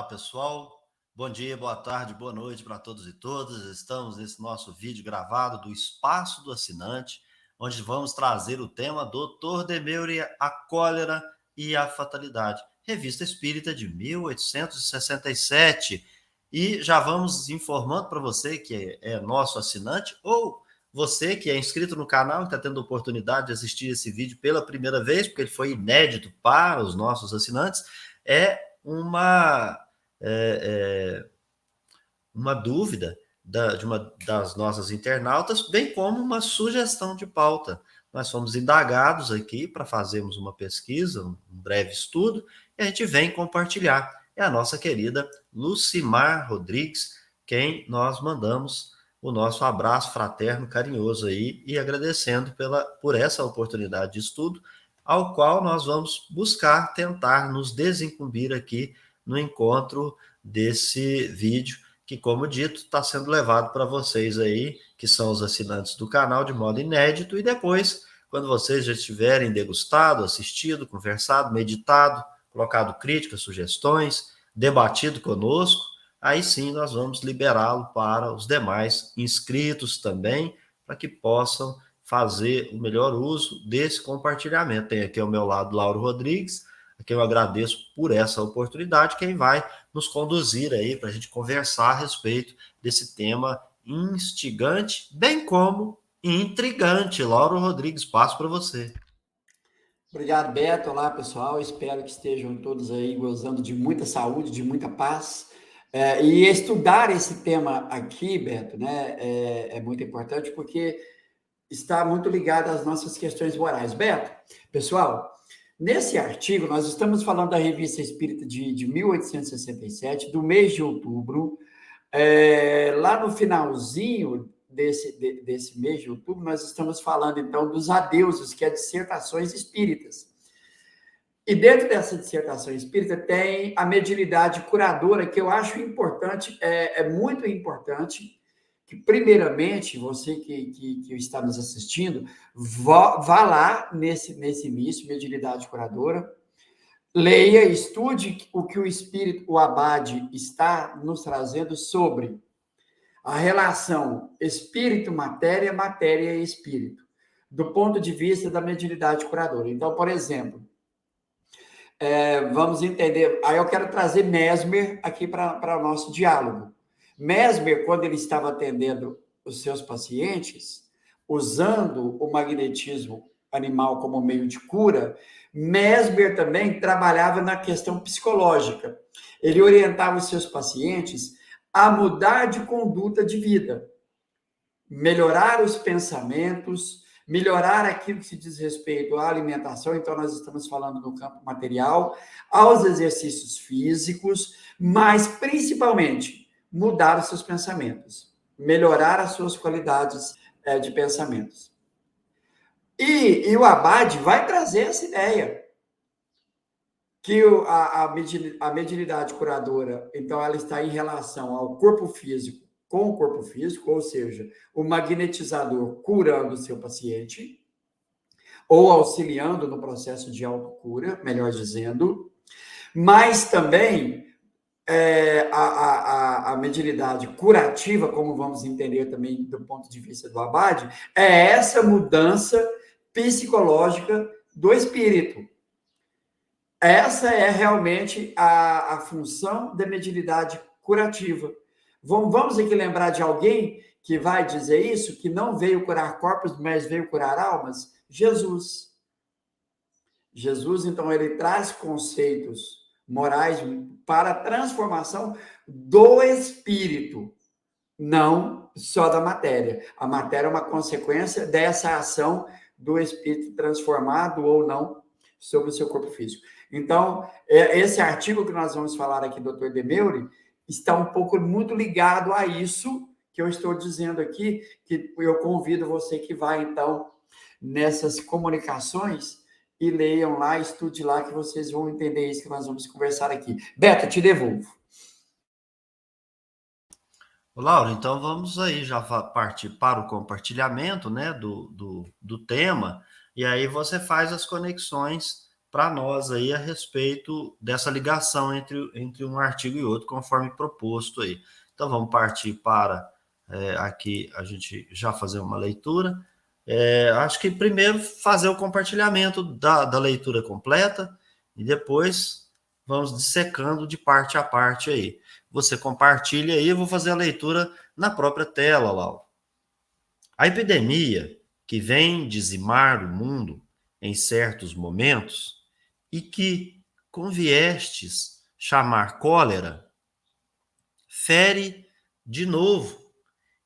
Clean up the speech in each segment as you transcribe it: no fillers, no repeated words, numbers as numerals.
Olá, pessoal. Bom dia, boa tarde, boa noite para todos e todas. Estamos nesse nosso vídeo gravado do Espaço do Assinante, onde vamos trazer o tema Dr. Demeuri, a Cólera e a Fatalidade, Revista Espírita de 1867. E já vamos informando para você que é nosso assinante ou você que é inscrito no canal e está tendo a oportunidade de assistir esse vídeo pela primeira vez, porque ele foi inédito para os nossos assinantes, uma dúvida de uma das nossas internautas, bem como uma sugestão de pauta. Nós fomos indagados aqui para fazermos uma pesquisa, um breve estudo, e a gente vem compartilhar. É a nossa querida Lucimar Rodrigues, quem nós mandamos o nosso abraço fraterno, carinhoso aí, e agradecendo por essa oportunidade de estudo, ao qual nós vamos buscar tentar nos desincumbir aqui no encontro desse vídeo, que, como dito, está sendo levado para vocês aí, que são os assinantes do canal, de modo inédito, e depois, quando vocês já estiverem degustado, assistido, conversado, meditado, colocado críticas, sugestões, debatido conosco, aí sim nós vamos liberá-lo para os demais inscritos também, para que possam fazer o melhor uso desse compartilhamento. Tem aqui ao meu lado Lauro Rodrigues, a quem eu agradeço por essa oportunidade, quem vai nos conduzir aí para a gente conversar a respeito desse tema instigante, bem como intrigante. Lauro Rodrigues, passo para você. Obrigado, Beto. Olá, pessoal. Espero que estejam todos aí gozando de muita saúde, de muita paz. E estudar esse tema aqui, Beto, né, é muito importante porque está muito ligado às nossas questões morais. Beto, pessoal, nesse artigo nós estamos falando da Revista Espírita de 1867, do mês de outubro. Lá no finalzinho desse mês de outubro, nós estamos falando, então, dos adeusos, que é dissertações espíritas. E dentro dessa dissertação espírita tem a mediunidade curadora, que eu acho importante, é muito importante, que, primeiramente, você que está nos assistindo, vá lá nesse início, mediunidade curadora, leia, estude o que o Espírito, o Abade, está nos trazendo sobre a relação espírito-matéria, matéria e espírito, do ponto de vista da mediunidade curadora. Então, por exemplo, vamos entender, aí eu quero trazer Mesmer aqui para o nosso diálogo. Mesmer, quando ele estava atendendo os seus pacientes, usando o magnetismo animal como meio de cura, Mesmer também trabalhava na questão psicológica. Ele orientava os seus pacientes a mudar de conduta de vida, melhorar os pensamentos, melhorar aquilo que se diz respeito à alimentação, então nós estamos falando no campo material, aos exercícios físicos, mas principalmente mudar os seus pensamentos, melhorar as suas qualidades de pensamentos. E o Abade vai trazer essa ideia, que a mediunidade curadora, então, ela está em relação ao corpo físico com o corpo físico, ou seja, o magnetizador curando o seu paciente, ou auxiliando no processo de autocura, melhor dizendo, mas também a mediunidade curativa, como vamos entender também do ponto de vista do Abade, é essa mudança psicológica do espírito. Essa é realmente a função da mediunidade curativa. Vamos aqui lembrar de alguém que vai dizer isso, que não veio curar corpos, mas veio curar almas? Jesus. Jesus, então, ele traz conceitos morais para a transformação do espírito, não só da matéria. A matéria é uma consequência dessa ação do espírito transformado ou não sobre o seu corpo físico. Então, esse artigo que nós vamos falar aqui, Dr. Demeuri, está um pouco muito ligado a isso que eu estou dizendo aqui, que eu convido você que vai, então, nessas comunicações e leiam lá, estude lá, que vocês vão entender isso que nós vamos conversar aqui. Beto, te devolvo. Laura, então vamos aí já partir para o compartilhamento, né, do tema, e aí você faz as conexões para nós aí a respeito dessa ligação entre um artigo e outro, conforme proposto aí. Então, vamos partir para aqui a gente já fazer uma leitura. Acho que primeiro fazer o compartilhamento da leitura completa e depois vamos dissecando de parte a parte aí. Você compartilha aí, eu vou fazer a leitura na própria tela, Lau. A epidemia que vem dizimar o mundo em certos momentos e que conviestes chamar cólera, fere de novo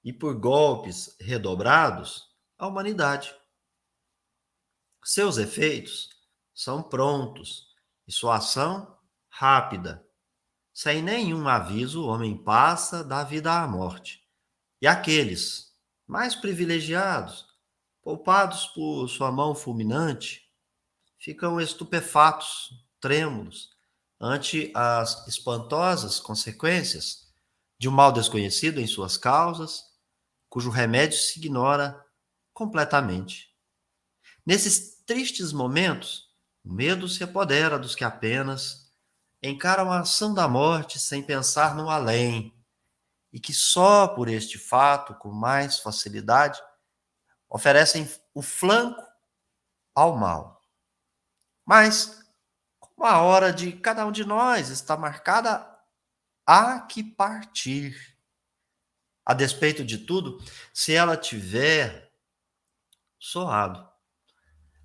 e por golpes redobrados a humanidade. Seus efeitos são prontos e sua ação rápida. Sem nenhum aviso, o homem passa da vida à morte. E aqueles mais privilegiados, poupados por sua mão fulminante, ficam estupefatos, trêmulos, ante as espantosas consequências de um mal desconhecido em suas causas, cujo remédio se ignora completamente. Nesses tristes momentos, o medo se apodera dos que apenas encaram a ação da morte sem pensar no além, e que só por este fato, com mais facilidade, oferecem o flanco ao mal. Mas, como a hora de cada um de nós está marcada, há que partir. A despeito de tudo, se ela tiver soado.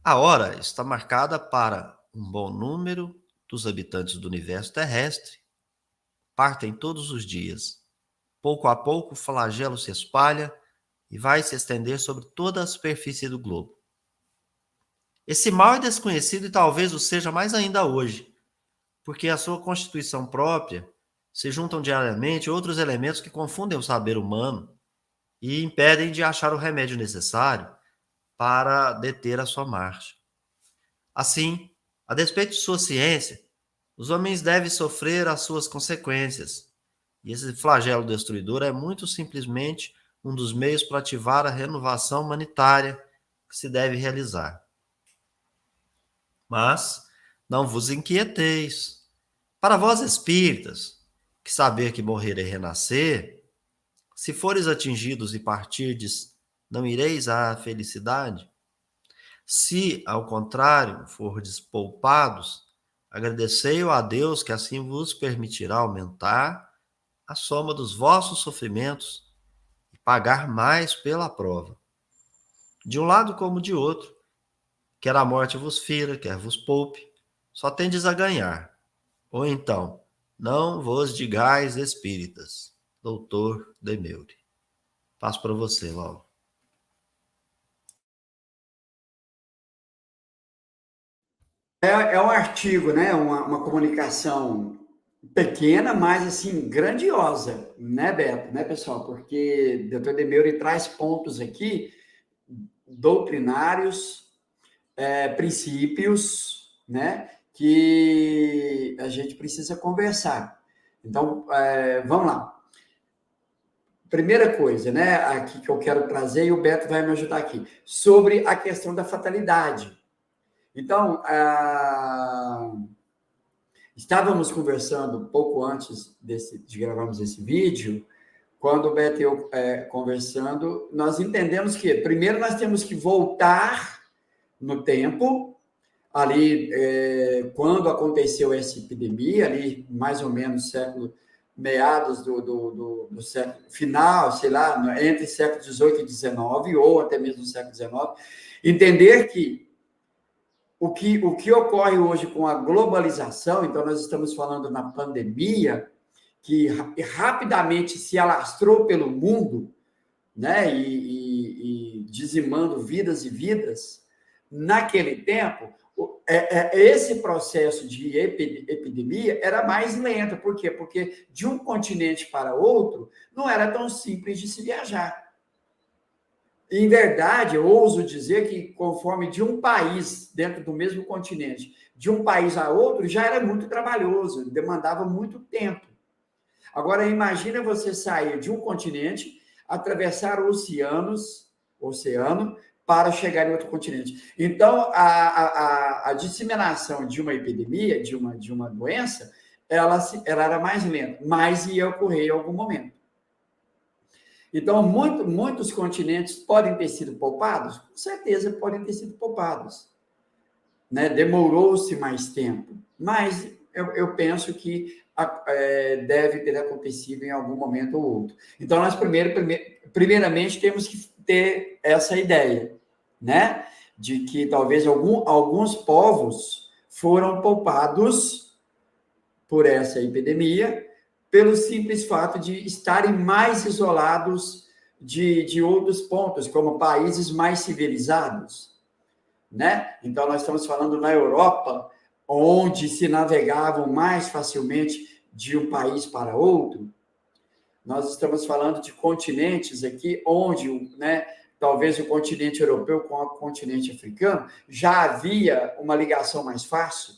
A hora está marcada para um bom número dos habitantes do universo terrestre. Partem todos os dias. Pouco a pouco, o flagelo se espalha e vai se estender sobre toda a superfície do globo. Esse mal é desconhecido e talvez o seja mais ainda hoje, porque a sua constituição própria se juntam diariamente outros elementos que confundem o saber humano e impedem de achar o remédio necessário para deter a sua marcha. Assim, a despeito de sua ciência, os homens devem sofrer as suas consequências, e esse flagelo destruidor é muito simplesmente um dos meios para ativar a renovação humanitária que se deve realizar. Mas não vos inquieteis. Para vós espíritas, que saber que morrer é renascer, se fores atingidos e partirdes, não ireis à felicidade? Se, ao contrário, fordes poupados, agradecei-o a Deus que assim vos permitirá aumentar a soma dos vossos sofrimentos e pagar mais pela prova. De um lado como de outro, quer a morte vos fira, quer vos poupe, só tendes a ganhar. Ou então, não vos digais espíritas. Doutor Demeure. Passo para você, Laura. É um artigo, né? Uma comunicação pequena, mas assim, grandiosa, né, Beto? Né, pessoal? Porque o Dr. Demeure traz pontos aqui doutrinários, princípios, né? Que a gente precisa conversar. Então, vamos lá. Primeira coisa, né, aqui que eu quero trazer, e o Beto vai me ajudar aqui, sobre a questão da fatalidade. Então, estávamos conversando um pouco antes de gravarmos esse vídeo, quando o Beto e eu conversando, nós entendemos que, primeiro, nós temos que voltar no tempo, ali, quando aconteceu essa epidemia, ali, mais ou menos, meados do século final, sei lá, entre século XVIII e XIX, ou até mesmo século XIX, entender que o que ocorre hoje com a globalização, então nós estamos falando na pandemia, que rapidamente se alastrou pelo mundo, né, e dizimando vidas e vidas, naquele tempo, esse processo de epidemia era mais lento. Por quê? Porque de um continente para outro não era tão simples de se viajar. Em verdade, eu ouso dizer que conforme de um país, dentro do mesmo continente, de um país a outro, já era muito trabalhoso, demandava muito tempo. Agora, imagina você sair de um continente, atravessar oceano, para chegar em outro continente. Então, a disseminação de uma epidemia, de uma doença, ela era mais lenta, mas ia ocorrer em algum momento. Então, muitos continentes podem ter sido poupados? Com certeza podem ter sido poupados. Né? Demorou-se mais tempo, mas eu penso que deve ter acontecido em algum momento ou outro. Então, nós primeiramente temos que ter essa ideia, né? De que talvez alguns povos foram poupados por essa epidemia, pelo simples fato de estarem mais isolados de outros pontos, como países mais civilizados, né? Então, nós estamos falando na Europa, onde se navegavam mais facilmente de um país para outro. Nós estamos falando de continentes aqui, onde, né, talvez o continente europeu com o continente africano já havia uma ligação mais fácil,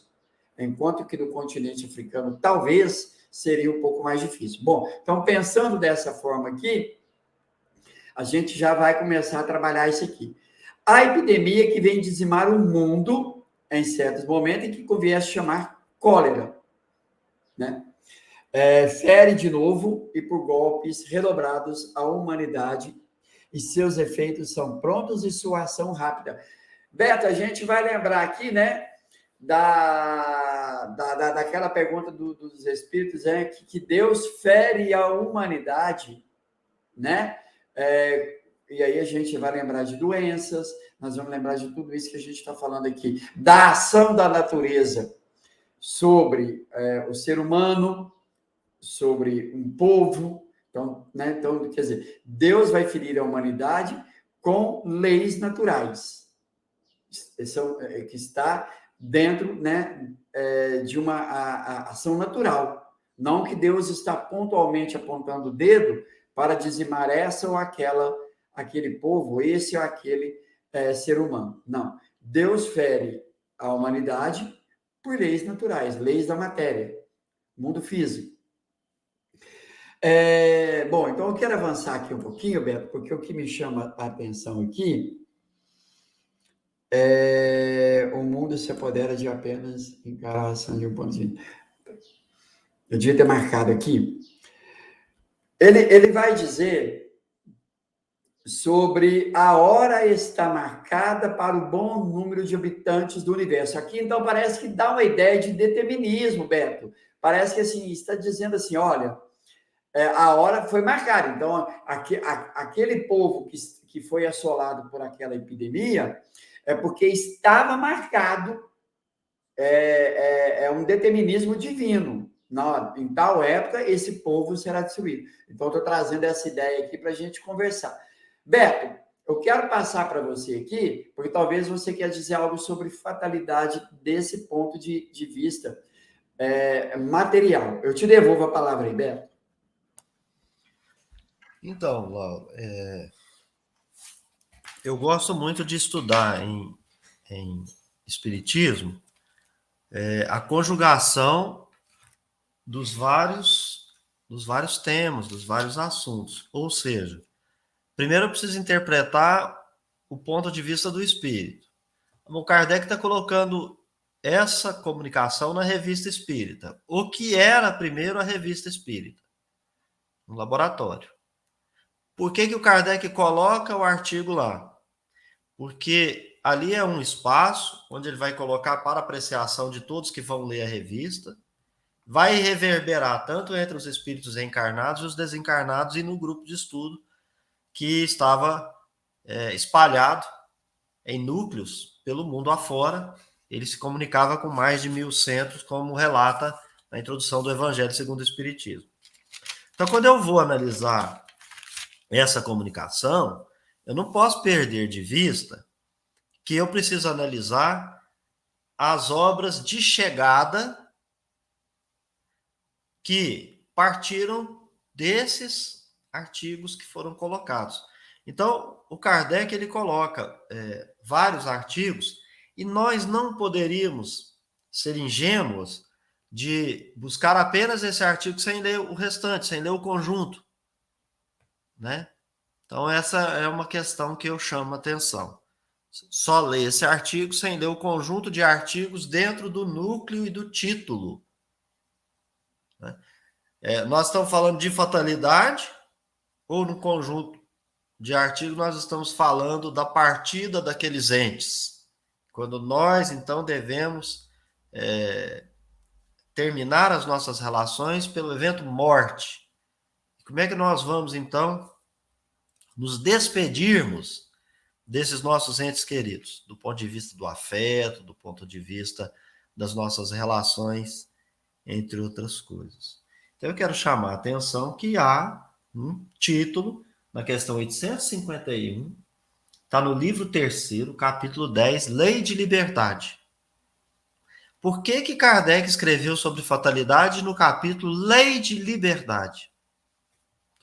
enquanto que no continente africano talvez seria um pouco mais difícil. Bom, então, pensando dessa forma aqui, a gente já vai começar a trabalhar isso aqui. A epidemia que vem dizimar o mundo em certos momentos e que convém chamar cólera, né? Fere de novo e por golpes redobrados a humanidade e seus efeitos são prontos e sua ação rápida. Beto, a gente vai lembrar aqui, né, daquela pergunta dos Espíritos, né, que Deus fere a humanidade, né? E aí a gente vai lembrar de doenças, nós vamos lembrar de tudo isso que a gente está falando aqui, da ação da natureza sobre o ser humano, sobre um povo. Então, né, então, quer dizer, Deus vai ferir a humanidade com leis naturais, que está dentro, né, de uma ação natural. Não que Deus está pontualmente apontando o dedo para dizimar essa ou aquele povo, esse ou aquele ser humano. Não. Deus fere a humanidade por leis naturais, leis da matéria, mundo físico. Bom, então eu quero avançar aqui um pouquinho, Beto, porque o que me chama a atenção aqui o mundo se apodera de apenas encarar a ação de um ponto de vista. Eu devia ter marcado aqui. Ele vai dizer sobre a hora está marcada para o bom número de habitantes do universo. Aqui, então, parece que dá uma ideia de determinismo, Beto. Parece que assim, está dizendo assim, olha, a hora foi marcada. Então, aquele povo que foi assolado por aquela epidemia é porque estava marcado um determinismo divino. Em tal época, esse povo será destruído. Então, estou trazendo essa ideia aqui para a gente conversar. Beto, eu quero passar para você aqui, porque talvez você quer dizer algo sobre fatalidade desse ponto de vista material. Eu te devolvo a palavra aí, Beto. Então, Lau, eu gosto muito de estudar em espiritismo a conjugação dos vários temas, dos vários assuntos. Ou seja, primeiro eu preciso interpretar o ponto de vista do espírito. O Kardec está colocando essa comunicação na Revista Espírita. O que era primeiro a Revista Espírita? No laboratório. Por que o Kardec coloca o artigo lá? Porque ali é um espaço onde ele vai colocar para apreciação de todos que vão ler a revista, vai reverberar tanto entre os espíritos encarnados e os desencarnados e no grupo de estudo que estava espalhado em núcleos pelo mundo afora. Ele se comunicava com mais de 1.000 centros, como relata na introdução do Evangelho segundo o Espiritismo. Então, quando eu vou analisar essa comunicação, eu não posso perder de vista que eu preciso analisar as obras de chegada que partiram desses artigos que foram colocados. Então, o Kardec ele coloca vários artigos e nós não poderíamos ser ingênuos de buscar apenas esse artigo sem ler o restante, sem ler o conjunto, né? Então, essa é uma questão que eu chamo a atenção. só ler esse artigo sem ler o conjunto de artigos dentro do núcleo e do título. Né? Nós estamos falando de fatalidade ou no conjunto de artigos nós estamos falando da partida daqueles entes? Quando nós, então, devemos terminar as nossas relações pelo evento morte. Como é que nós vamos, então, nos despedirmos desses nossos entes queridos, do ponto de vista do afeto, do ponto de vista das nossas relações, entre outras coisas. Então, eu quero chamar a atenção que há um título na questão 851, está no livro 3º, capítulo 10, Lei de Liberdade. Por que Kardec escreveu sobre fatalidade no capítulo Lei de Liberdade?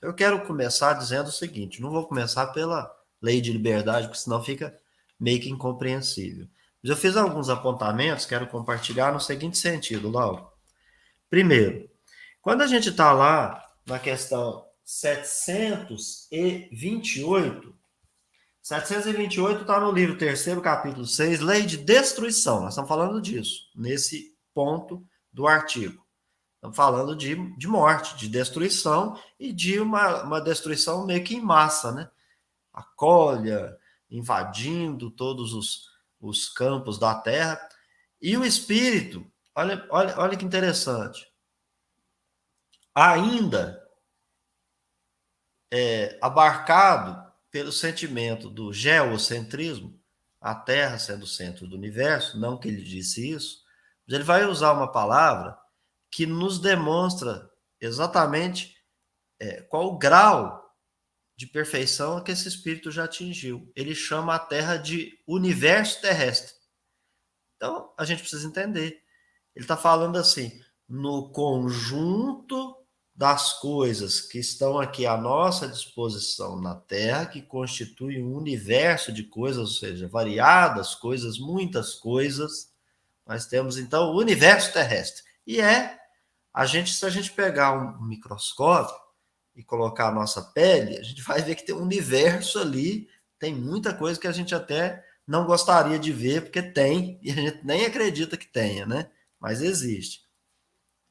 Eu quero começar dizendo o seguinte, não vou começar pela lei de liberdade, porque senão fica meio que incompreensível. Mas eu fiz alguns apontamentos, quero compartilhar no seguinte sentido, Laura. Primeiro, quando a gente está lá na questão 728 está no livro 3º, capítulo 6, Lei de Destruição. Nós estamos falando disso, nesse ponto do artigo. Estamos falando de morte, de destruição e de uma destruição meio que em massa, né? A colha invadindo todos os campos da terra. E o espírito, olha que interessante, ainda abarcado pelo sentimento do geocentrismo, a Terra sendo o centro do universo, não que ele disse isso, mas ele vai usar uma palavra que nos demonstra exatamente qual o grau de perfeição que esse espírito já atingiu. Ele chama a Terra de universo terrestre. Então, a gente precisa entender. Ele está falando assim, no conjunto das coisas que estão aqui à nossa disposição na Terra, que constitui um universo de coisas, ou seja, variadas coisas, muitas coisas, nós temos, então, o universo terrestre. E se a gente pegar um microscópio e colocar a nossa pele, a gente vai ver que tem um universo ali, tem muita coisa que a gente até não gostaria de ver, porque tem, e a gente nem acredita que tenha, né? Mas existe.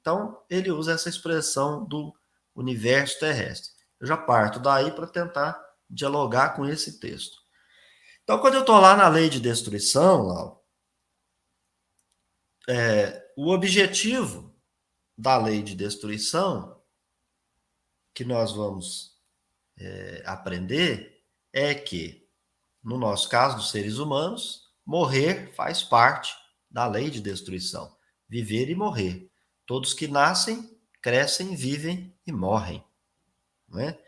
Então, ele usa essa expressão do universo terrestre. Eu já parto daí para tentar dialogar com esse texto. Então, quando eu estou lá na lei de destruição, Lau, o objetivo da lei de destruição que nós vamos aprender é que, no nosso caso, dos seres humanos, morrer faz parte da lei de destruição. Viver e morrer. Todos que nascem, crescem, vivem e morrem. Não é?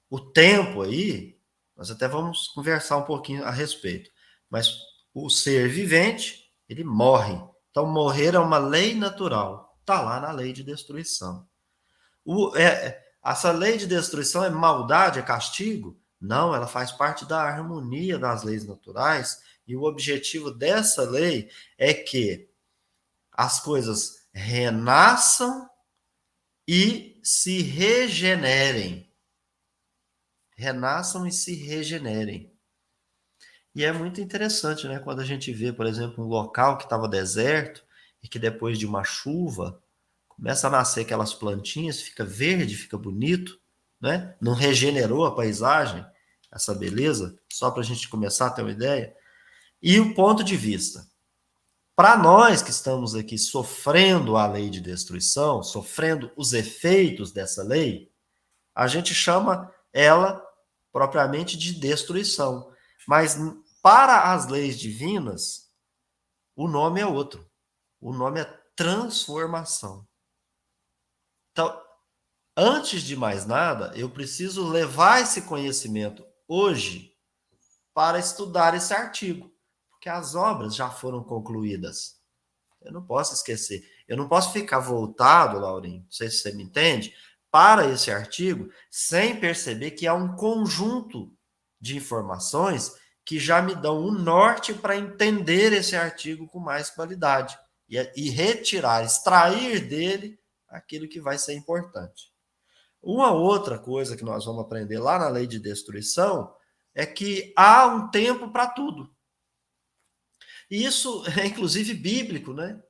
O tempo aí, nós até vamos conversar um pouquinho a respeito, mas o ser vivente, ele morre. Então, morrer é uma lei natural. Está lá na lei de destruição. Essa lei de destruição é maldade, é castigo? Não, ela faz parte da harmonia das leis naturais, e o objetivo dessa lei é que as coisas renasçam e se regenerem. Renasçam e se regenerem. E é muito interessante, né? Quando a gente vê, por exemplo, um local que estava deserto e que depois de uma chuva começa a nascer aquelas plantinhas, fica verde, fica bonito, né? Não regenerou a paisagem, essa beleza, só para a gente começar a ter uma ideia. E o ponto de vista. Para nós que estamos aqui sofrendo a lei de destruição, sofrendo os efeitos dessa lei, a gente chama ela propriamente de destruição. Mas para as leis divinas, o nome é outro. O nome é transformação. Então, antes de mais nada, eu preciso levar esse conhecimento hoje para estudar esse artigo, porque as obras já foram concluídas. Eu não posso esquecer. Eu não posso ficar voltado, Laurinho, não sei se você me entende, para esse artigo sem perceber que há um conjunto de informações que já me dão um norte para entender esse artigo com mais qualidade e retirar, extrair dele aquilo que vai ser importante. Uma outra coisa que nós vamos aprender lá na lei de destruição é que há um tempo para tudo. E isso é inclusive bíblico, né?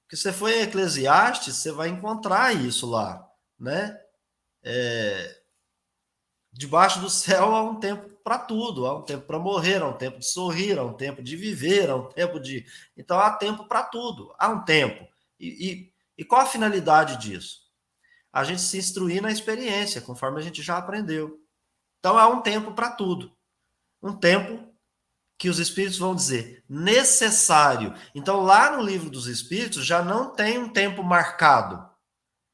Porque se você for em Eclesiastes, você vai encontrar isso lá, né? Debaixo do céu há um tempo para tudo, há um tempo para morrer, há um tempo de sorrir, há um tempo de viver, há um tempo de. Então há tempo para tudo, há um tempo. E qual a finalidade disso? A gente se instruir na experiência, conforme a gente já aprendeu. Então há um tempo para tudo. Um tempo que os espíritos vão dizer necessário. Então lá no livro dos espíritos já não tem um tempo marcado.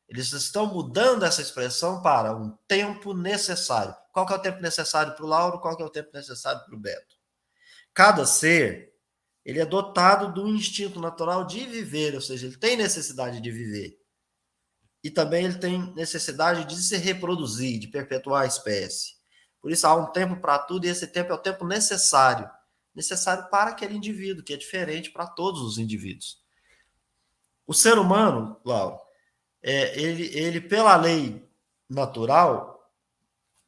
Eles estão mudando essa expressão para um tempo necessário. Qual que é o tempo necessário para o Lauro? Qual que é o tempo necessário para o Beto? Cada ser, ele é dotado do instinto natural de viver, ou seja, ele tem necessidade de viver. E também ele tem necessidade de se reproduzir, de perpetuar a espécie. Por isso há um tempo para tudo e esse tempo é o tempo necessário. Necessário para aquele indivíduo, que é diferente para todos os indivíduos. O ser humano, Lauro, ele, pela lei natural,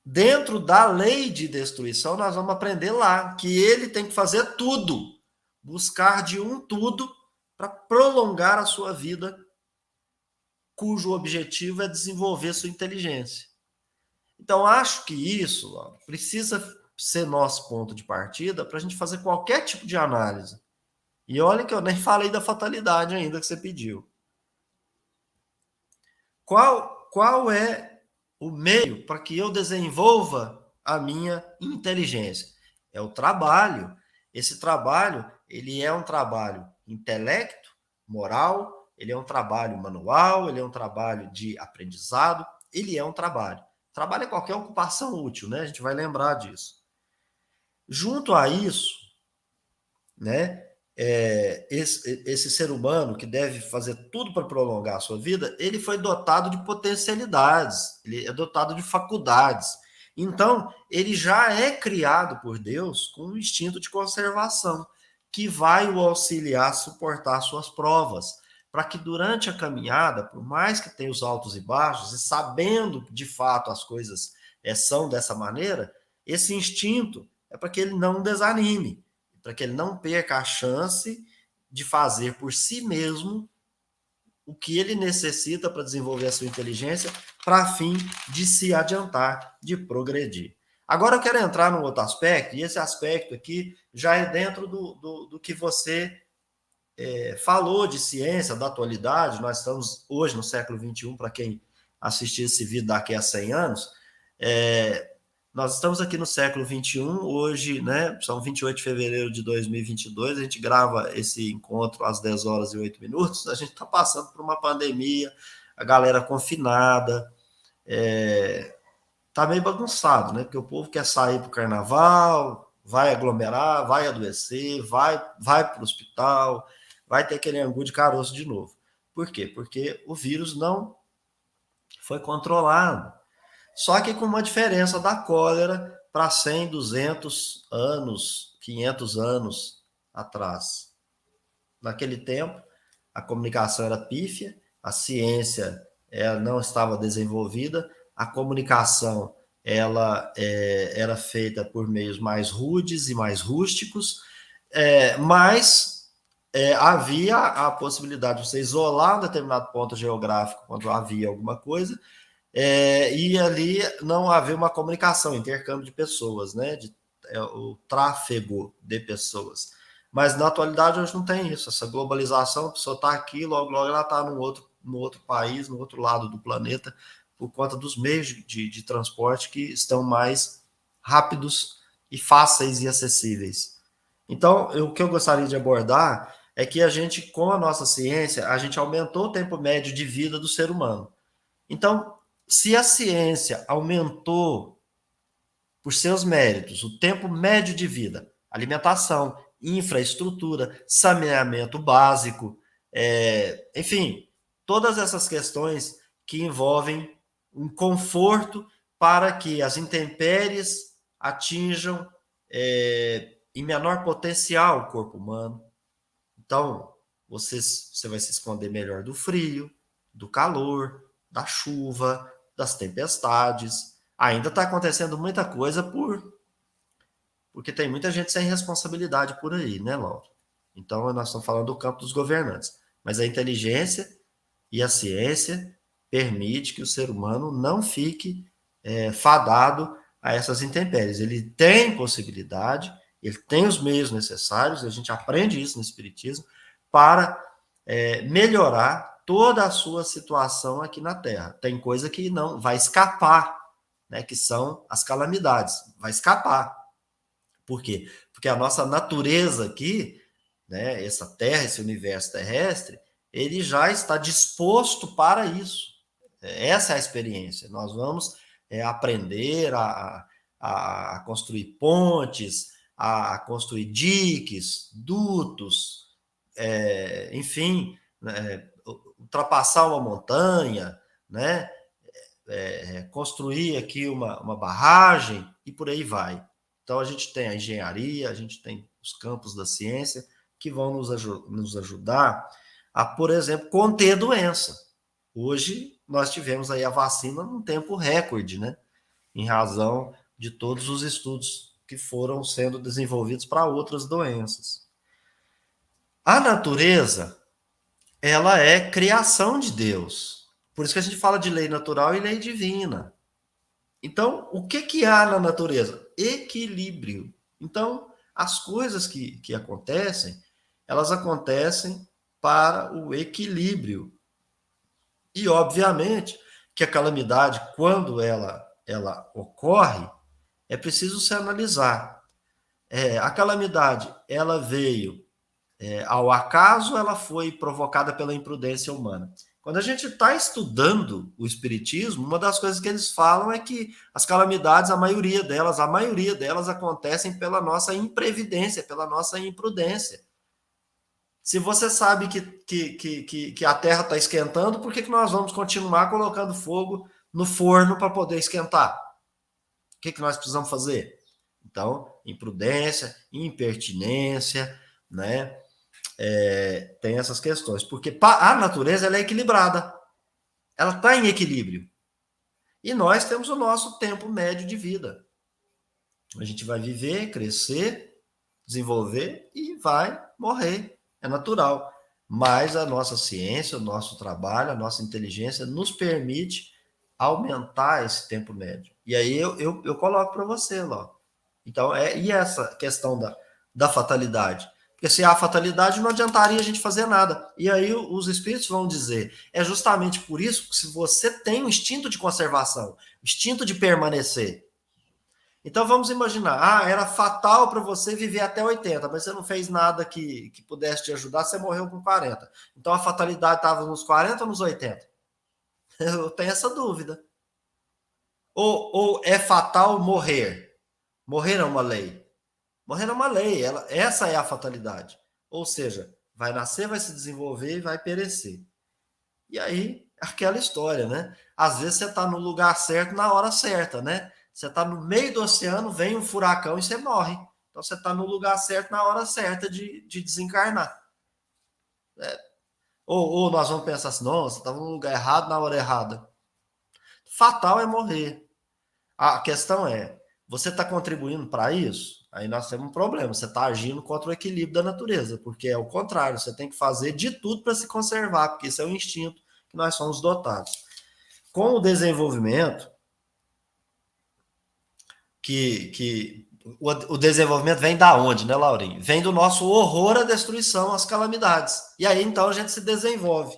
dentro da lei de destruição, nós vamos aprender lá que ele tem que fazer tudo, buscar de um tudo para prolongar a sua vida, cujo objetivo é desenvolver sua inteligência. Então, acho que isso precisa ser nosso ponto de partida para a gente fazer qualquer tipo de análise. E olha que eu nem falei da fatalidade ainda que você pediu. Qual é o meio para que eu desenvolva a minha inteligência? É o trabalho. Esse trabalho, ele é um trabalho intelecto, moral, ele é um trabalho manual, ele é um trabalho de aprendizado, ele é um trabalho. Trabalho é qualquer ocupação útil, né? A gente vai lembrar disso. Junto a isso, né? Esse ser humano que deve fazer tudo para prolongar a sua vida, ele foi dotado de potencialidades, ele é dotado de faculdades. Então, ele já é criado por Deus com um instinto de conservação, que vai o auxiliar a suportar suas provas, para que durante a caminhada, por mais que tenha os altos e baixos, e sabendo que de fato as coisas são dessa maneira, esse instinto é para que ele não desanime, para que ele não perca a chance de fazer por si mesmo o que ele necessita para desenvolver a sua inteligência, para fim de se adiantar, de progredir. Agora eu quero entrar num outro aspecto, e esse aspecto aqui já é dentro do que você falou de ciência, da atualidade. Nós estamos hoje no século XXI, para quem assistir esse vídeo daqui a 100 anos, nós estamos aqui no século XXI, hoje, né, são 28 de fevereiro de 2022, a gente grava esse encontro às 10 horas e 8 minutos, a gente está passando por uma pandemia, a galera confinada, tá meio bagunçado, né, porque o povo quer sair para o carnaval, vai aglomerar, vai adoecer, vai para o hospital, vai ter aquele angu de caroço de novo. Por quê? Porque o vírus não foi controlado. Só que com uma diferença da cólera para 100, 200 anos, 500 anos atrás. Naquele tempo, a comunicação era pífia, a ciência não estava desenvolvida, a comunicação era feita por meios mais rudes e mais rústicos, mas havia a possibilidade de você isolar um determinado ponto geográfico quando havia alguma coisa, e ali não haver uma comunicação, intercâmbio de pessoas, né? O tráfego de pessoas. Mas na atualidade hoje não tem isso, essa globalização, a pessoa está aqui, logo ela está no outro país, no outro lado do planeta, por conta dos meios de transporte que estão mais rápidos e fáceis e acessíveis. Então, o que eu gostaria de abordar é que a gente, com a nossa ciência, a gente aumentou o tempo médio de vida do ser humano. Então, se a ciência aumentou por seus méritos o tempo médio de vida, alimentação, infraestrutura, saneamento básico, enfim, todas essas questões que envolvem um conforto para que as intempéries atinjam em menor potencial o corpo humano. Então, você vai se esconder melhor do frio, do calor, da chuva, das tempestades. Ainda está acontecendo muita coisa porque tem muita gente sem responsabilidade por aí, né, Laura? Então, nós estamos falando do campo dos governantes. Mas a inteligência e a ciência permite que o ser humano não fique fadado a essas intempéries. Ele tem possibilidade, ele tem os meios necessários, a gente aprende isso no Espiritismo, para melhorar toda a sua situação aqui na Terra. Tem coisa que não vai escapar, né, que são as calamidades. Vai escapar. Por quê? Porque a nossa natureza aqui, né, essa Terra, esse universo terrestre, ele já está disposto para isso. Essa é a experiência. Nós vamos aprender a construir pontes, a construir diques, dutos, enfim, né, ultrapassar uma montanha, né, construir aqui uma barragem e por aí vai. Então, a gente tem a engenharia, a gente tem os campos da ciência que vão nos ajudar a, por exemplo, conter doença. Hoje, nós tivemos aí a vacina num tempo recorde, né? Em razão de todos os estudos que foram sendo desenvolvidos para outras doenças. A natureza, ela é criação de Deus. Por isso que a gente fala de lei natural e lei divina. Então, o que há na natureza? Equilíbrio. Então, as coisas que acontecem, elas acontecem para o equilíbrio. E, obviamente, que a calamidade, quando ela ocorre, é preciso se analisar. A calamidade, ela veio ao acaso, ela foi provocada pela imprudência humana. Quando a gente está estudando o Espiritismo, uma das coisas que eles falam é que as calamidades, a maioria delas acontecem pela nossa imprevidência, pela nossa imprudência. Se você sabe que a Terra está esquentando, por que nós vamos continuar colocando fogo no forno para poder esquentar? O que nós precisamos fazer? Então, imprudência, impertinência, né? Tem essas questões, porque a natureza ela é equilibrada, ela está em equilíbrio. E nós temos o nosso tempo médio de vida. A gente vai viver, crescer, desenvolver e vai morrer. É natural. Mas a nossa ciência, o nosso trabalho, a nossa inteligência nos permite aumentar esse tempo médio. E aí eu coloco para você, lá. Então, e essa questão da fatalidade? Porque se há fatalidade, não adiantaria a gente fazer nada. E aí os espíritos vão dizer, é justamente por isso que se você tem um instinto de conservação, instinto de permanecer. Então vamos imaginar, era fatal para você viver até 80, mas você não fez nada que pudesse te ajudar, você morreu com 40. Então a fatalidade estava nos 40 ou nos 80? Eu tenho essa dúvida. Ou é fatal morrer? Morrer é uma lei. Morrer é uma lei, essa é a fatalidade. Ou seja, vai nascer, vai se desenvolver e vai perecer. E aí, aquela história, né? Às vezes você está no lugar certo na hora certa, né? Você está no meio do oceano, vem um furacão e você morre. Então você está no lugar certo na hora certa de desencarnar. Ou nós vamos pensar assim, nossa, estava no lugar errado na hora errada. Fatal é morrer. A questão é, você está contribuindo para isso? Aí nós temos um problema, você está agindo contra o equilíbrio da natureza, porque é o contrário, você tem que fazer de tudo para se conservar, porque isso é um instinto que nós somos dotados. Com o desenvolvimento, o desenvolvimento vem da onde, né, Laurinho? Vem do nosso horror à destruição, às calamidades. E aí, então, a gente se desenvolve.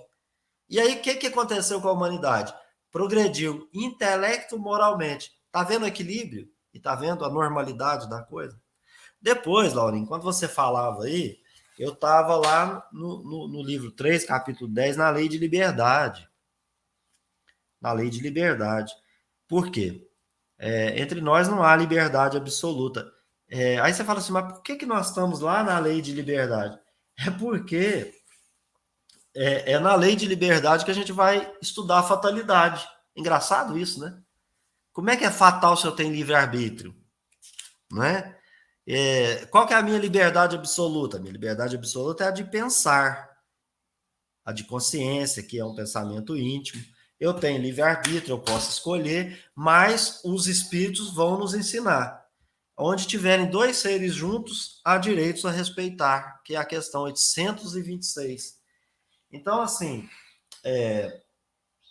E aí, o que aconteceu com a humanidade? Progrediu intelecto moralmente. Tá vendo o equilíbrio? E tá vendo a normalidade da coisa? Depois, Laurinho, enquanto você falava aí, eu estava lá no livro 3, capítulo 10, na lei de liberdade. Na lei de liberdade. Por quê? Entre nós não há liberdade absoluta. Aí você fala assim, mas por que nós estamos lá na lei de liberdade? É porque é na lei de liberdade que a gente vai estudar a fatalidade. Engraçado isso, né? Como é que é fatal se eu tenho livre-arbítrio? Não é? Qual que é a minha liberdade absoluta? A minha liberdade absoluta é a de pensar, a de consciência, que é um pensamento íntimo. Eu tenho livre-arbítrio, eu posso escolher, mas os espíritos vão nos ensinar. onde tiverem dois seres juntos, há direitos a respeitar, que é a questão 826. Então, assim,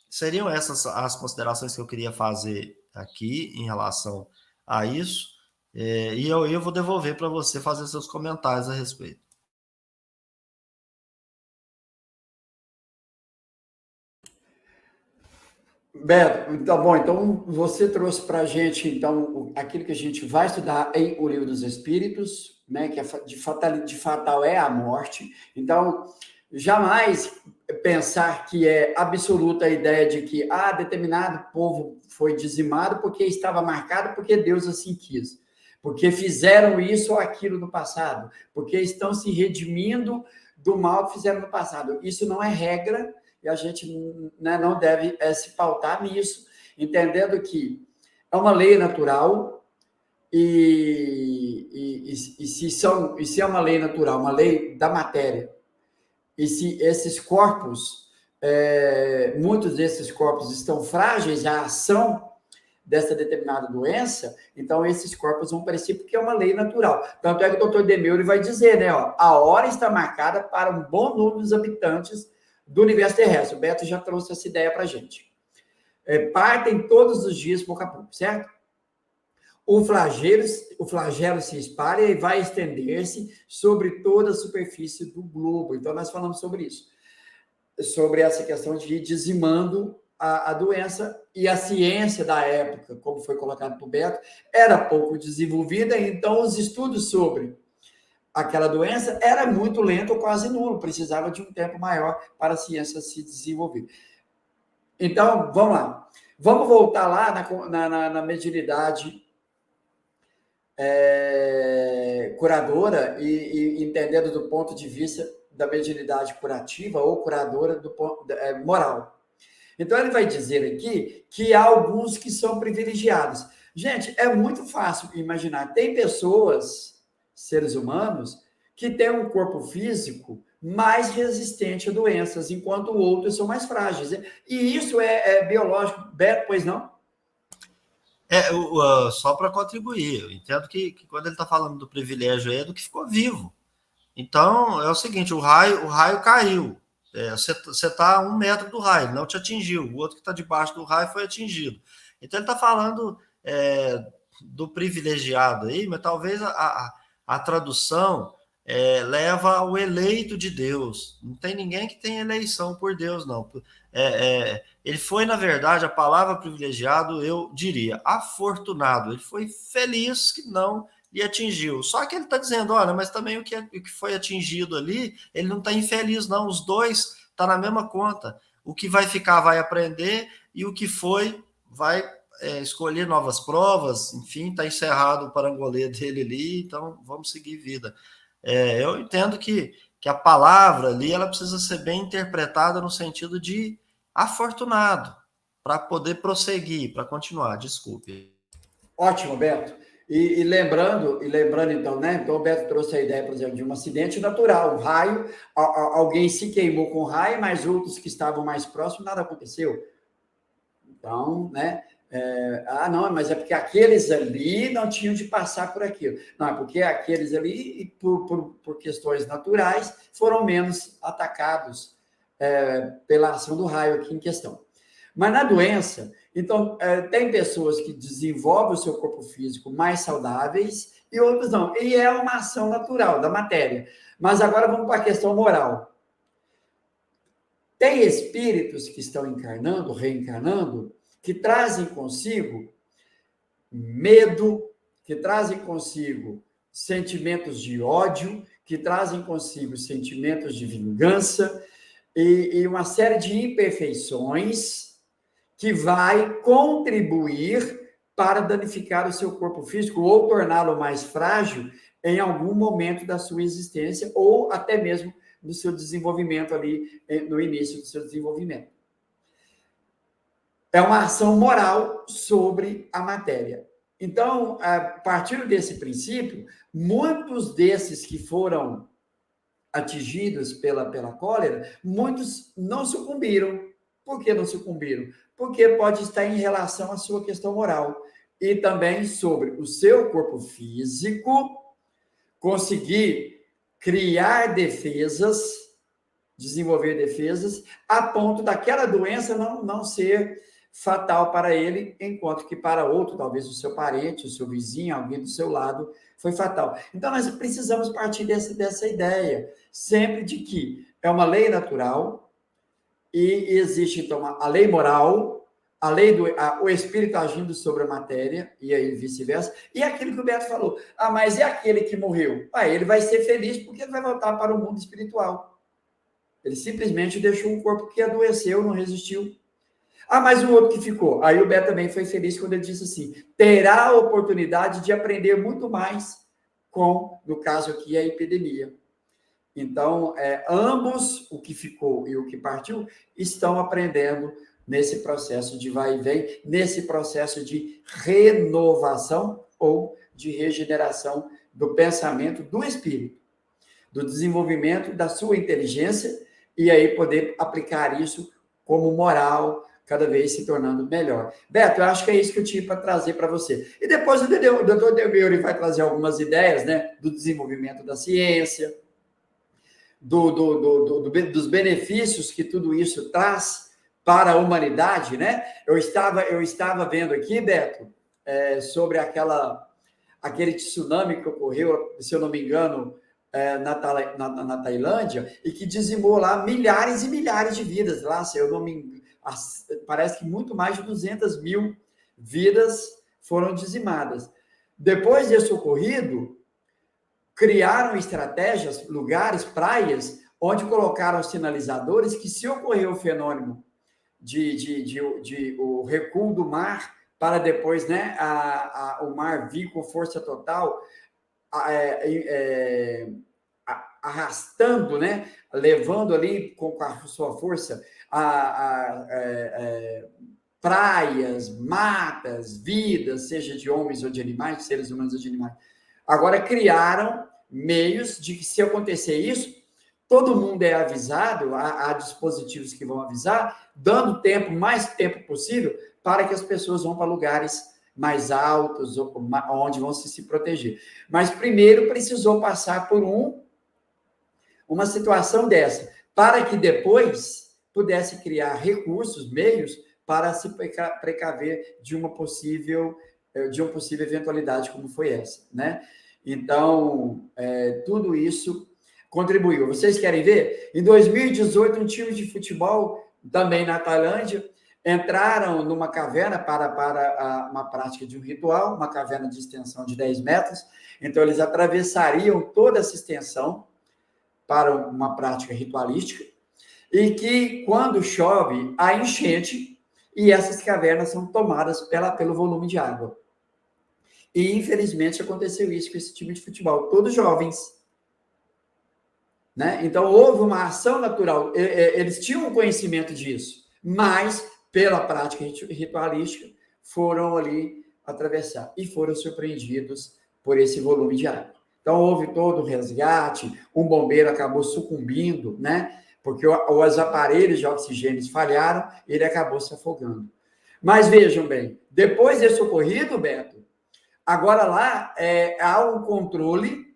seriam essas as considerações que eu queria fazer aqui em relação a isso, e eu vou devolver para você fazer seus comentários a respeito. Beto, tá bom, então você trouxe para a gente então aquilo que a gente vai estudar em O Livro dos Espíritos, né, que de fatal é a morte. Então, jamais pensar que é absoluta a ideia de que determinado povo foi dizimado porque estava marcado porque Deus assim quis, porque fizeram isso ou aquilo no passado, porque estão se redimindo do mal que fizeram no passado. Isso não é regra, e a gente, né, não deve se pautar nisso, entendendo que é uma lei natural se é uma lei natural, uma lei da matéria, e se esses corpos, muitos desses corpos estão frágeis à ação dessa determinada doença, então esses corpos vão perecer porque é uma lei natural. Tanto é que o doutor Demeure vai dizer, né, a hora está marcada para um bom número dos habitantes do universo terrestre. O Beto já trouxe essa ideia para a gente. Partem todos os dias pouco a pouco, certo? O flagelo se espalha e vai estender-se sobre toda a superfície do globo. Então, nós falamos sobre isso, sobre essa questão de ir dizimando a doença, e a ciência da época, como foi colocado por Beto, era pouco desenvolvida, então os estudos sobre aquela doença era muito lento ou quase nulo, precisava de um tempo maior para a ciência se desenvolver. Então, vamos lá. Vamos voltar lá na mediunidade curadora e entendendo do ponto de vista da mediunidade curativa ou curadora do ponto moral. Então, ele vai dizer aqui que há alguns que são privilegiados. Gente, é muito fácil imaginar. Tem pessoas, seres humanos, que têm um corpo físico mais resistente a doenças, enquanto outros são mais frágeis. E isso é biológico. Beto, pois não? Só para contribuir, eu entendo que quando ele está falando do privilégio é do que ficou vivo. Então, é o seguinte, o raio caiu. Você está a 1 metro do raio, não te atingiu. O outro que está debaixo do raio foi atingido. Então, ele está falando do privilegiado aí, mas talvez a tradução leva ao eleito de Deus. Não tem ninguém que tem eleição por Deus, não. Ele foi, na verdade, a palavra privilegiado, eu diria, afortunado. Ele foi feliz que não lhe atingiu. Só que ele está dizendo, olha, mas também o que foi atingido ali, ele não está infeliz, não. Os dois estão na mesma conta. O que vai ficar vai aprender e o que foi vai escolher novas provas. Enfim, está encerrado o parangolê dele ali, então vamos seguir vida. Eu entendo que a palavra ali ela precisa ser bem interpretada no sentido de afortunado, para poder prosseguir, para continuar. Desculpe. Ótimo, Beto. E lembrando, então, né? Então, o Beto trouxe a ideia, por exemplo, de um acidente natural, um raio, alguém se queimou com raio, mas outros que estavam mais próximos, nada aconteceu. Então, né? Não, mas é porque aqueles ali não tinham de passar por aquilo. Não, é porque aqueles ali, por questões naturais, foram menos atacados pela ação do raio aqui em questão. Mas na doença, então, tem pessoas que desenvolvem o seu corpo físico mais saudáveis e outros não. E é uma ação natural da matéria. Mas agora vamos para a questão moral. Tem espíritos que estão encarnando, reencarnando, que trazem consigo medo, que trazem consigo sentimentos de ódio, que trazem consigo sentimentos de vingança e uma série de imperfeições que vai contribuir para danificar o seu corpo físico ou torná-lo mais frágil em algum momento da sua existência ou até mesmo no seu desenvolvimento ali, no início do seu desenvolvimento. É uma ação moral sobre a matéria. Então, a partir desse princípio, muitos desses que foram atingidos pela cólera, muitos não sucumbiram. Por que não sucumbiram? Porque pode estar em relação à sua questão moral. e também sobre o seu corpo físico conseguir criar defesas, desenvolver defesas, a ponto daquela doença não ser fatal para ele, enquanto que para outro, talvez o seu parente, o seu vizinho, alguém do seu lado, foi fatal. Então, nós precisamos partir dessa ideia, sempre de que é uma lei natural e existe, então, a lei moral, a lei o espírito agindo sobre a matéria, e aí vice-versa, e aquilo que o Beto falou, mas é aquele que morreu? Ele vai ser feliz porque ele vai voltar para o mundo espiritual. Ele simplesmente deixou um corpo que adoeceu, não resistiu. Mas o outro que ficou. Aí o Beto também foi feliz quando ele disse assim, terá a oportunidade de aprender muito mais com, no caso aqui, a epidemia. Então, ambos, o que ficou e o que partiu, estão aprendendo nesse processo de vai e vem, nesse processo de renovação ou de regeneração do pensamento do espírito, do desenvolvimento da sua inteligência, e aí poder aplicar isso como moral, cada vez se tornando melhor. Beto, eu acho que é isso que eu tinha para trazer para você. E depois o doutor Delbeuri vai trazer algumas ideias, né, do desenvolvimento da ciência, dos benefícios que tudo isso traz para a humanidade, né? Eu estava vendo aqui, Beto, sobre aquele tsunami que ocorreu, se eu não me engano, na Tailândia, e que dizimou lá milhares e milhares de vidas. Lá, se eu não me engano, parece que muito mais de 200 mil vidas foram dizimadas. Depois desse ocorrido, criaram estratégias, lugares, praias, onde colocaram sinalizadores que, se ocorrer o fenômeno de o recuo do mar, para depois, né, o mar vir com força total, arrastando, né, levando ali com a sua força praias, matas, vidas, seja de homens ou de animais, seres humanos ou de animais. Agora criaram meios de que, se acontecer isso, todo mundo é avisado, há dispositivos que vão avisar, dando mais tempo possível para que as pessoas vão para lugares mais altos, onde vão se proteger. Mas primeiro precisou passar por uma situação dessa, para que depois pudesse criar recursos, meios, para se precaver de uma possível eventualidade como foi essa, né? Então, tudo isso contribuiu. Vocês querem ver? Em 2018, um time de futebol, também na Tailândia, entraram numa caverna para uma prática de um ritual, uma caverna de extensão de 10 metros. Então, eles atravessariam toda essa extensão para uma prática ritualística, e que, quando chove, há enchente, e essas cavernas são tomadas pelo volume de água. E, infelizmente, aconteceu isso com esse time de futebol, todos jovens. Né? Então, houve uma ação natural. Eles tinham conhecimento disso, mas, pela prática ritualística, foram ali atravessar e foram surpreendidos por esse volume de água. Então, houve todo o resgate, um bombeiro acabou sucumbindo, né? Porque os aparelhos de oxigênio falharam, ele acabou se afogando. Mas vejam bem, depois desse ocorrido, Beto, agora lá há um controle,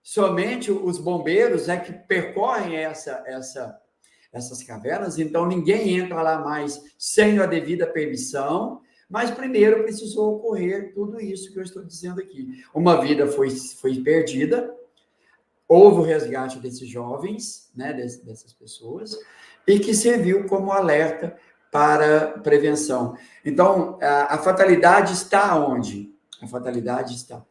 somente os bombeiros é que percorrem essas cavernas, então ninguém entra lá mais sem a devida permissão, mas primeiro precisou ocorrer tudo isso que eu estou dizendo aqui. Uma vida foi perdida, houve o resgate desses jovens, né, dessas pessoas, e que serviu como alerta para prevenção. Então, a fatalidade está onde? A fatalidade está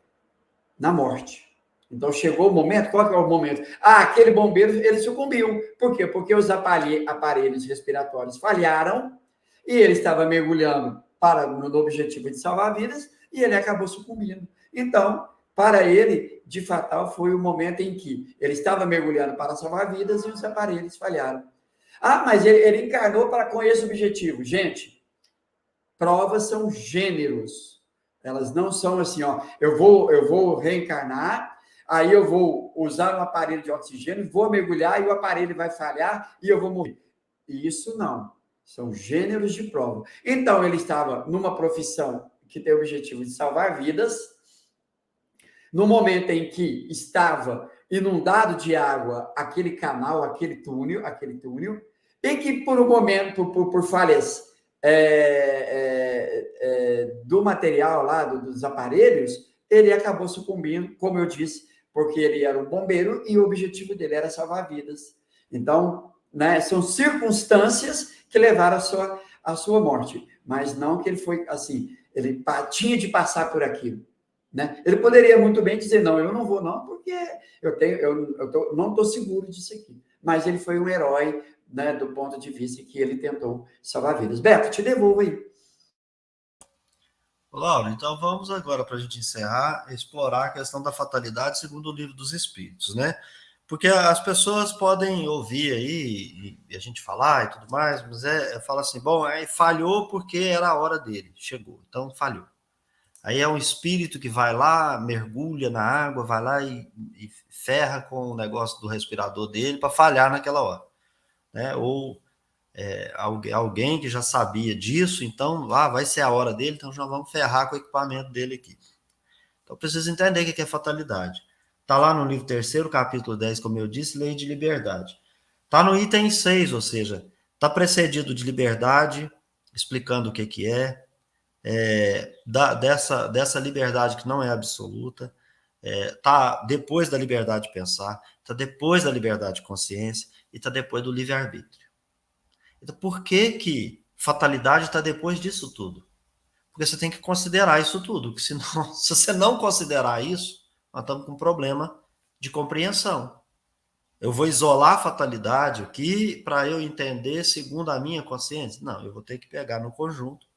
na morte. Então, chegou o momento, qual que é o momento? Aquele bombeiro, ele sucumbiu. Por quê? Porque os aparelhos respiratórios falharam e ele estava mergulhando no objetivo de salvar vidas e ele acabou sucumbindo. Então, para ele, de fatal, foi o momento em que ele estava mergulhando para salvar vidas e os aparelhos falharam. Mas ele encarnou com esse objetivo. Gente, provas são gêneros. Elas não são assim, eu vou reencarnar, aí eu vou usar um aparelho de oxigênio, vou mergulhar e o aparelho vai falhar e eu vou morrer. Isso não. São gêneros de prova. Então, ele estava numa profissão que tem o objetivo de salvar vidas, no momento em que estava inundado de água aquele canal, aquele túnel, em que por um momento, por falhas do material lá, dos aparelhos, ele acabou sucumbindo, como eu disse, porque ele era um bombeiro e o objetivo dele era salvar vidas. Então, né, são circunstâncias que levaram a sua morte, mas não que ele foi assim, ele tinha de passar por aquilo. Né? Ele poderia muito bem dizer, não, eu não vou não, porque não estou seguro disso aqui. Mas ele foi um herói, né, do ponto de vista que ele tentou salvar vidas. Beto, te devolvo aí. Laura, então vamos agora, para a gente encerrar, explorar a questão da fatalidade segundo o Livro dos Espíritos, né? Porque as pessoas podem ouvir aí, e a gente falar e tudo mais, mas fala assim, bom, aí falhou porque era a hora dele, chegou, então falhou. Aí é um espírito que vai lá, mergulha na água, vai lá e ferra com o negócio do respirador dele para falhar naquela hora. Né? Ou alguém que já sabia disso, então lá vai ser a hora dele, então já vamos ferrar com o equipamento dele aqui. Então precisa entender o que é fatalidade. Está lá no livro 3º, capítulo 10, como eu disse, Lei de Liberdade. Está no item 6, ou seja, está precedido de liberdade, explicando o que é, dessa liberdade que não é absoluta, está depois da liberdade de pensar, está depois da liberdade de consciência e está depois do livre-arbítrio. Então, por que fatalidade está depois disso tudo? Porque você tem que considerar isso tudo, porque senão, se você não considerar isso, nós estamos com um problema de compreensão. Eu vou isolar a fatalidade aqui para eu entender segundo a minha consciência? Não, eu vou ter que pegar no conjunto.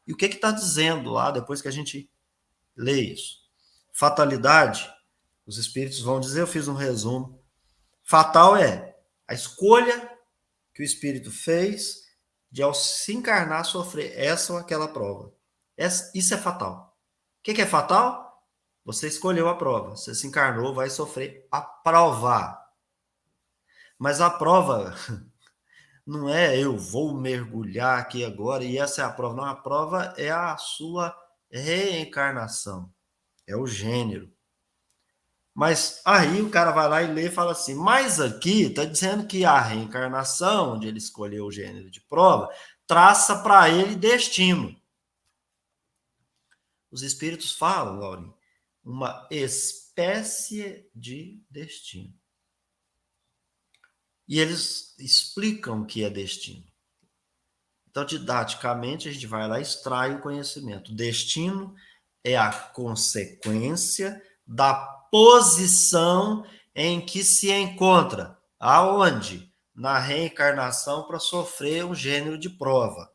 E o que está dizendo lá, depois que a gente lê isso? Fatalidade, os espíritos vão dizer, eu fiz um resumo. Fatal é a escolha que o espírito fez de, ao se encarnar, sofrer essa ou aquela prova. Isso é fatal. O que é fatal? Você escolheu a prova. Você se encarnou, vai sofrer a prova. Mas a prova não é eu vou mergulhar aqui agora e essa é a prova. Não, a prova é a sua reencarnação. É o gênero. Mas aí o cara vai lá e lê e fala assim, mas aqui está dizendo que a reencarnação, onde ele escolheu o gênero de prova, traça para ele destino. Os espíritos falam, Laurinho, uma espécie de destino. E eles explicam o que é destino. Então, didaticamente, a gente vai lá e extrai o conhecimento. Destino é a consequência da posição em que se encontra. Aonde? Na reencarnação para sofrer um gênero de prova.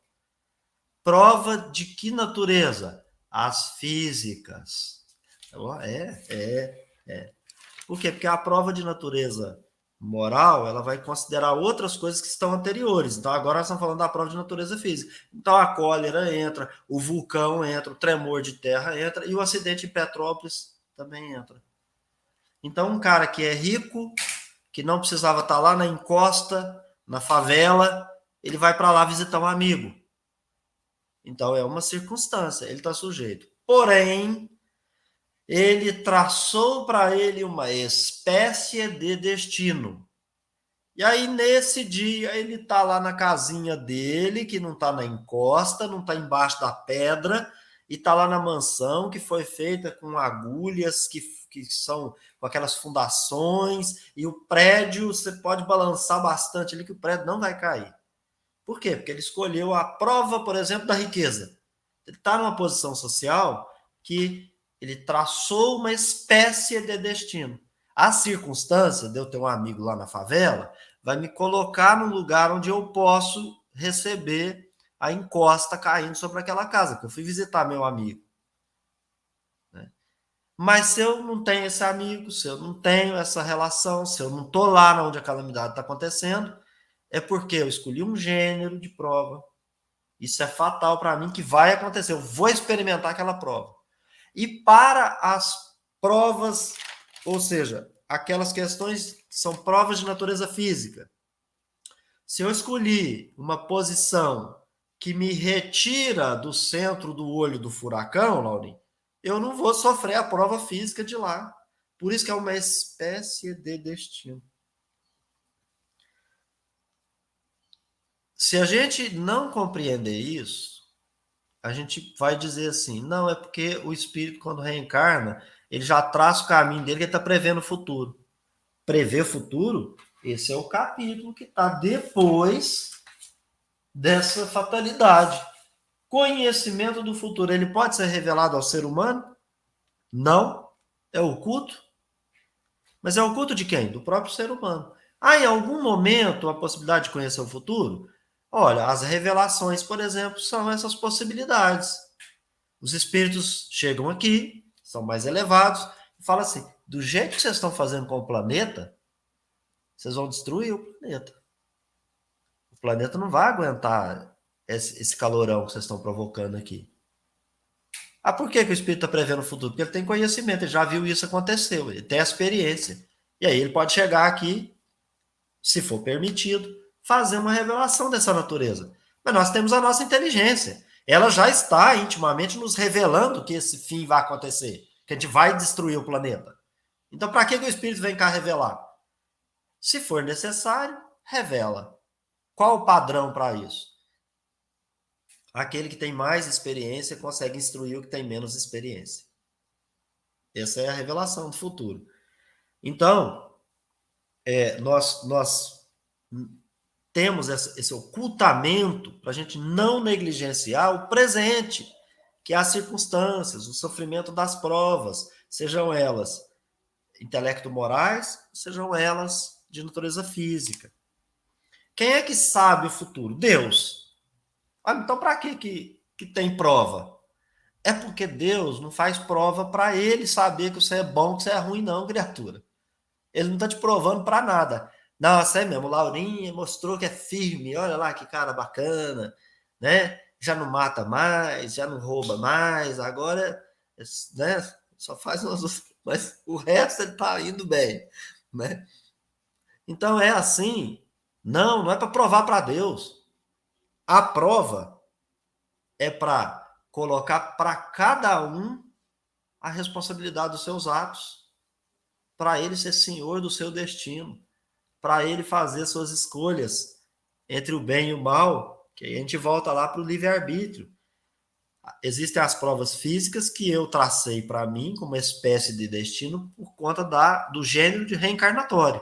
Prova de que natureza? As físicas. Por quê? Porque a prova de natureza moral, ela vai considerar outras coisas que estão anteriores. Então, agora nós estamos falando da prova de natureza física. Então, a cólera entra, o vulcão entra, o tremor de terra entra e o acidente em Petrópolis também entra. Então, um cara que é rico, que não precisava estar lá na encosta, na favela, ele vai para lá visitar um amigo. Então, é uma circunstância, ele está sujeito. Porém, ele traçou para ele uma espécie de destino. E aí, nesse dia, ele está lá na casinha dele, que não está na encosta, não está embaixo da pedra, e está lá na mansão, que foi feita com agulhas, que são com aquelas fundações, e o prédio, você pode balançar bastante ali, que o prédio não vai cair. Por quê? Porque ele escolheu a prova, por exemplo, da riqueza. Ele está numa posição social que ele traçou uma espécie de destino. A circunstância de eu ter um amigo lá na favela vai me colocar no lugar onde eu posso receber a encosta caindo sobre aquela casa, porque eu fui visitar meu amigo. Né? Mas se eu não tenho esse amigo, se eu não tenho essa relação, se eu não estou lá onde a calamidade está acontecendo, é porque eu escolhi um gênero de prova. Isso é fatal para mim, que vai acontecer. Eu vou experimentar aquela prova. E para as provas, ou seja, aquelas questões que são provas de natureza física, se eu escolhi uma posição que me retira do centro do olho do furacão, Laurinho, eu não vou sofrer a prova física de lá. Por isso que é uma espécie de destino. Se a gente não compreender isso, a gente vai dizer assim, não, é porque o espírito, quando reencarna, ele já traça o caminho dele, que ele está prevendo o futuro. Prever o futuro, esse é o capítulo que está depois dessa fatalidade. Conhecimento do futuro, ele pode ser revelado ao ser humano? Não. É oculto? Mas é oculto de quem? Do próprio ser humano. Em algum momento, a possibilidade de conhecer o futuro? Olha, as revelações, por exemplo, são essas possibilidades. Os espíritos chegam aqui, são mais elevados, e falam assim, do jeito que vocês estão fazendo com o planeta, vocês vão destruir o planeta. O planeta não vai aguentar esse calorão que vocês estão provocando aqui. Por que o espírito está prevendo o futuro? Porque ele tem conhecimento, ele já viu isso acontecer, ele tem a experiência. E aí ele pode chegar aqui, se for permitido, fazer uma revelação dessa natureza. Mas nós temos a nossa inteligência. Ela já está intimamente nos revelando que esse fim vai acontecer, que a gente vai destruir o planeta. Então, para que o espírito vem cá revelar? Se for necessário, revela. Qual o padrão para isso? Aquele que tem mais experiência consegue instruir o que tem menos experiência. Essa é a revelação do futuro. Então, nós temos esse ocultamento para a gente não negligenciar o presente, que é as circunstâncias, o sofrimento das provas, sejam elas intelecto-morais, sejam elas de natureza física. Quem é que sabe o futuro? Deus. Então, para que tem prova? É porque Deus não faz prova para ele saber que você é bom, que você é ruim, não, criatura. Ele não está te provando para nada. Não, é mesmo, o Laurinha mostrou que é firme, olha lá que cara bacana, né? Já não mata mais, já não rouba mais, agora, né? Só faz umas... Mas o resto ele está indo bem, né? Então é assim. Não é para provar para Deus. A prova é para colocar para cada um a responsabilidade dos seus atos, para ele ser senhor do seu destino, para ele fazer suas escolhas entre o bem e o mal, que aí a gente volta lá para o livre-arbítrio. Existem as provas físicas que eu tracei para mim como uma espécie de destino por conta do gênero de reencarnatório.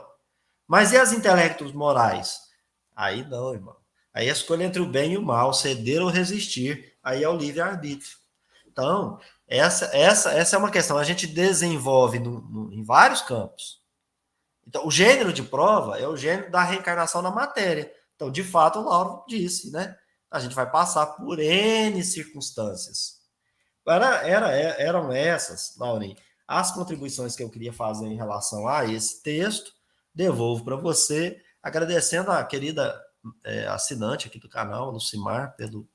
Mas e as intelectos morais? Aí não, irmão. Aí a escolha entre o bem e o mal, ceder ou resistir, aí é o livre-arbítrio. Então, essa é uma questão. A gente desenvolve em vários campos. Então, o gênero de prova é o gênero da reencarnação na matéria. Então, de fato, o Lauro disse, né? A gente vai passar por N circunstâncias. Eram essas, Laurinho, as contribuições que eu queria fazer em relação a esse texto. Devolvo para você, agradecendo a querida assinante aqui do canal, Lucimar, pelo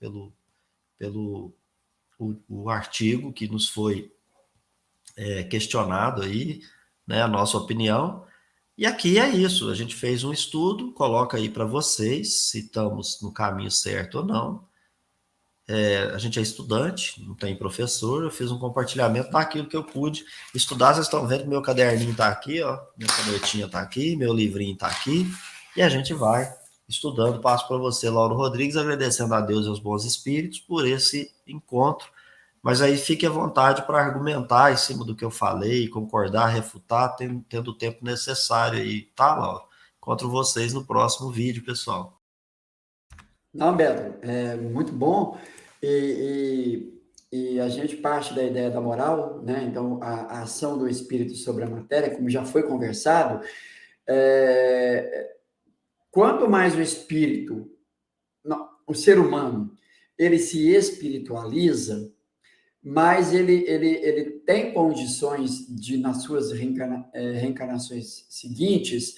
o artigo que nos foi questionado aí, né, a nossa opinião. E aqui é isso, a gente fez um estudo, coloca aí para vocês se estamos no caminho certo ou não. A gente é estudante, não tem professor, eu fiz um compartilhamento daquilo que eu pude estudar. Vocês estão vendo que meu caderninho está aqui, ó, minha canetinha está aqui, meu livrinho está aqui, e a gente vai estudando. Passo para você, Lauro Rodrigues, agradecendo a Deus e aos bons espíritos por esse encontro, mas aí fique à vontade para argumentar em cima do que eu falei, concordar, refutar, tendo o tempo necessário aí, tá, Lauro? Encontro vocês no próximo vídeo, pessoal. Não, Beto, é muito bom. E a gente parte da ideia da moral, né? Então, a ação do espírito sobre a matéria, como já foi conversado, quanto mais o espírito, não, o ser humano, ele se espiritualiza, mais ele tem condições de, nas suas reencarnações seguintes,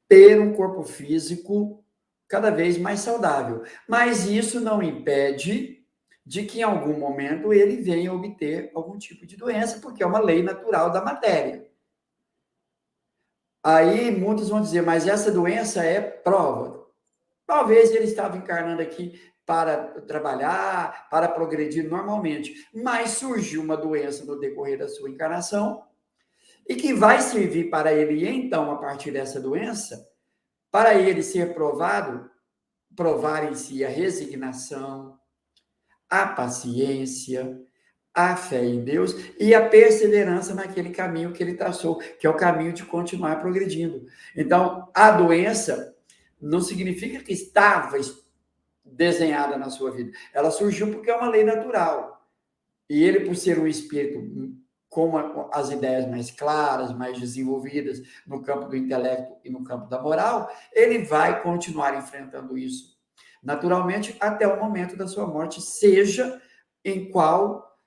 ter um corpo físico cada vez mais saudável. Mas isso não impede de que em algum momento ele venha obter algum tipo de doença, porque é uma lei natural da matéria. Aí muitos vão dizer, mas essa doença é prova. Talvez ele estava encarnando aqui para trabalhar, para progredir normalmente. Mas surgiu uma doença no decorrer da sua encarnação, e que vai servir para ele, então, a partir dessa doença, para ele ser provado, provar em si a resignação, a paciência, a fé em Deus e a perseverança naquele caminho que ele traçou, que é o caminho de continuar progredindo. Então, a doença não significa que estava desenhada na sua vida. Ela surgiu porque é uma lei natural. E ele, por ser um espírito com as ideias mais claras, mais desenvolvidas no campo do intelecto e no campo da moral, ele vai continuar enfrentando isso naturalmente até o momento da sua morte, seja em qual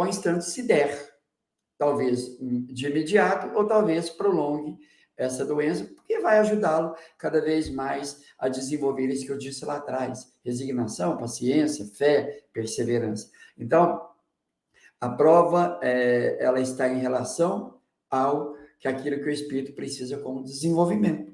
instante se der. Talvez de imediato ou talvez prolongue essa doença, porque vai ajudá-lo cada vez mais a desenvolver isso que eu disse lá atrás: resignação, paciência, fé, perseverança. Então, a prova, ela está em relação ao que aquilo que o espírito precisa como desenvolvimento.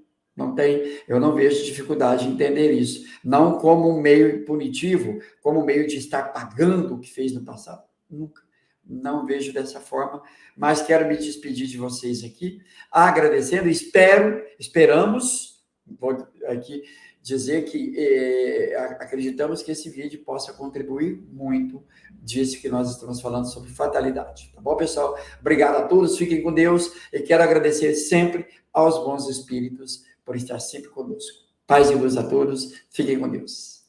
Eu não vejo dificuldade em entender isso. Não como um meio punitivo, como um meio de estar pagando o que fez no passado. Nunca. Não vejo dessa forma, mas quero me despedir de vocês aqui, agradecendo, esperamos, vou aqui dizer que acreditamos que esse vídeo possa contribuir muito disso que nós estamos falando sobre fatalidade. Tá bom, pessoal? Obrigado a todos, fiquem com Deus, e quero agradecer sempre aos bons espíritos por estar sempre conosco. Paz e luz a todos, fiquem com Deus.